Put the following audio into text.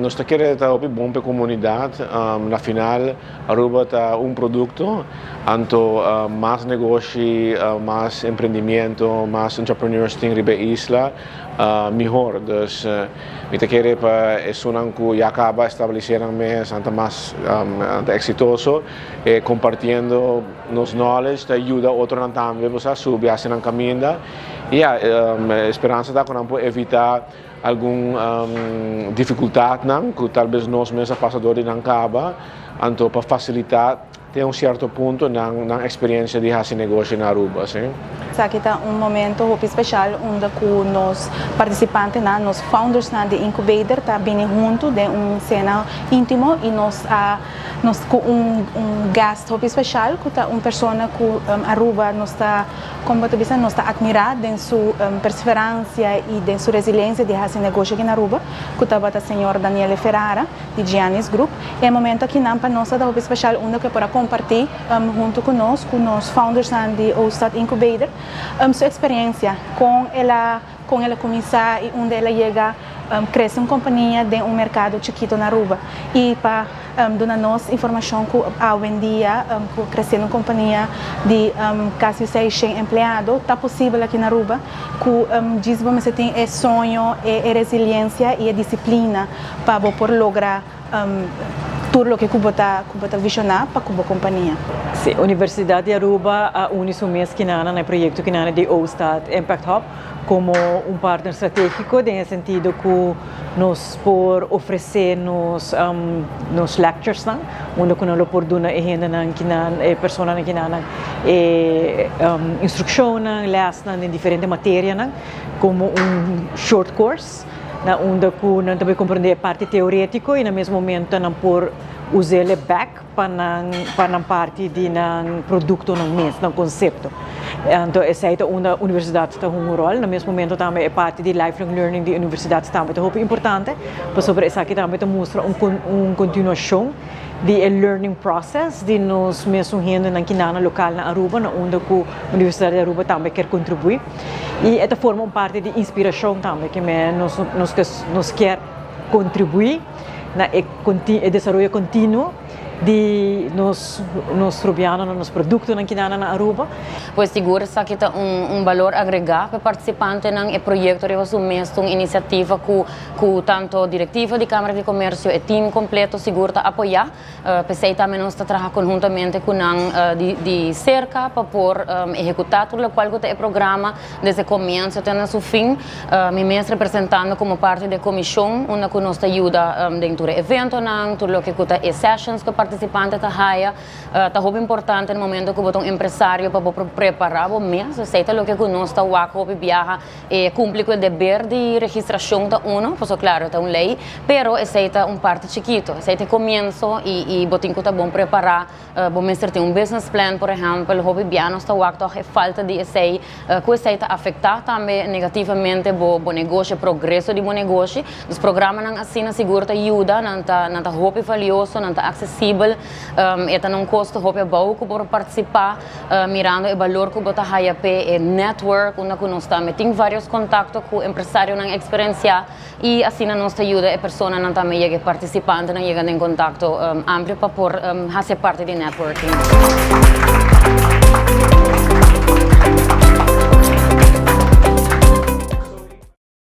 nós queremos estar bom para a comunidade. Na final, Aruba está produto, então mais negócio, mais empreendimento, mais entrepreneurs tem riba isla, melhor. Então, eu quero para isso que já acaba estabelecer mês, anta mais exitoso, compartilhando nos knowledge, ajuda outro também a subir assim na caminho. E a esperança da que não evitar alguma dificuldade, que talvez nós mesmos passadores não acaba, então para facilitar tem certo ponto na experiência de fazer negócio na Aruba, sim. Aqui está momento muito especial onde nós participantes, nós founders de Incubator, está bem junto de cena íntimo e nós com guest muito especial, que está pessoa que Aruba nós está nós está admirado em sua perseverança e em sua resiliência de fazer negócio aqui na Aruba, que está o senhor Daniele Ferrara de Giannis Group. E é momento aqui para nós está muito especial onde que para compartilhar junto conosco, com os founders de Ostad Incubator, sua experiência com ela começar e onde ela chega crescer uma companhia de mercado chiquito na Aruba e para dar nós informação que hoje em dia crescer uma companhia de quase 600 empregados está possível aqui na Aruba que diz que você tem sonho, resiliência e disciplina para poder lograr tudo o que você está visionar para a companhia. Sim, a Universidade de Aruba une o mês que no projeto que de Ostad Impact Hub como partner estratégico, no sentido que nos por oferecer nos lectures, onde nós por dar a pessoa que instrução, lesson em diferentes matérias, como short course, onde nós também compreender a parte teórica e no mesmo momento não por usar ele back para parte de produto no mês, no conceito. Então, essa é a universidade está um rol, no mesmo momento também é parte de lifelong learning da universidade também é importante, para sobre essa aqui também mostra continuação de learning process de nós mesmo renda na local na Aruba, onde a Universidade de Aruba também quer contribuir e esta forma parte de inspiração também que nós quer contribuir na desenvolvimento contínuo de nos rubianos, nos produtos aqui na Aruba. Pois segura que está valor agregado para participante ng projeto de o mês uma iniciativa que tanto diretiva de Câmara de Comércio e time completo seguro está apoiar. Pensei também nós está trabalhando conjuntamente com de cerca para por executar tudo o qual que é programa desde o começo até o fim. Me mês representando como parte da comissão, onde que nos ajuda dentro do evento, tudo o que é sessions que participante está raia, está muito importante no momento que você empresário para preparar o mês, aceita o que nós está o viaja e cumpre com o dever de registração da UNO, pois claro, está lei, pero aceita parte chiquito, aceita começo e você tem que bom preparar, bom mestre tem business plan, por exemplo, o viaja está o falta de esse que aceita afetar também negativamente o negócio, progresso de bom negócio, os programas assim na seguro ajuda, não tá roupa valioso, não tá acessível, é não custa roupa bom para participar, mirando o valor que você haya pe network, onde nós também tem vários contatos com empresários na experiência e assim nós ajuda a pessoa não também chega participante, não chega em contato amplo para por fazer parte de networking.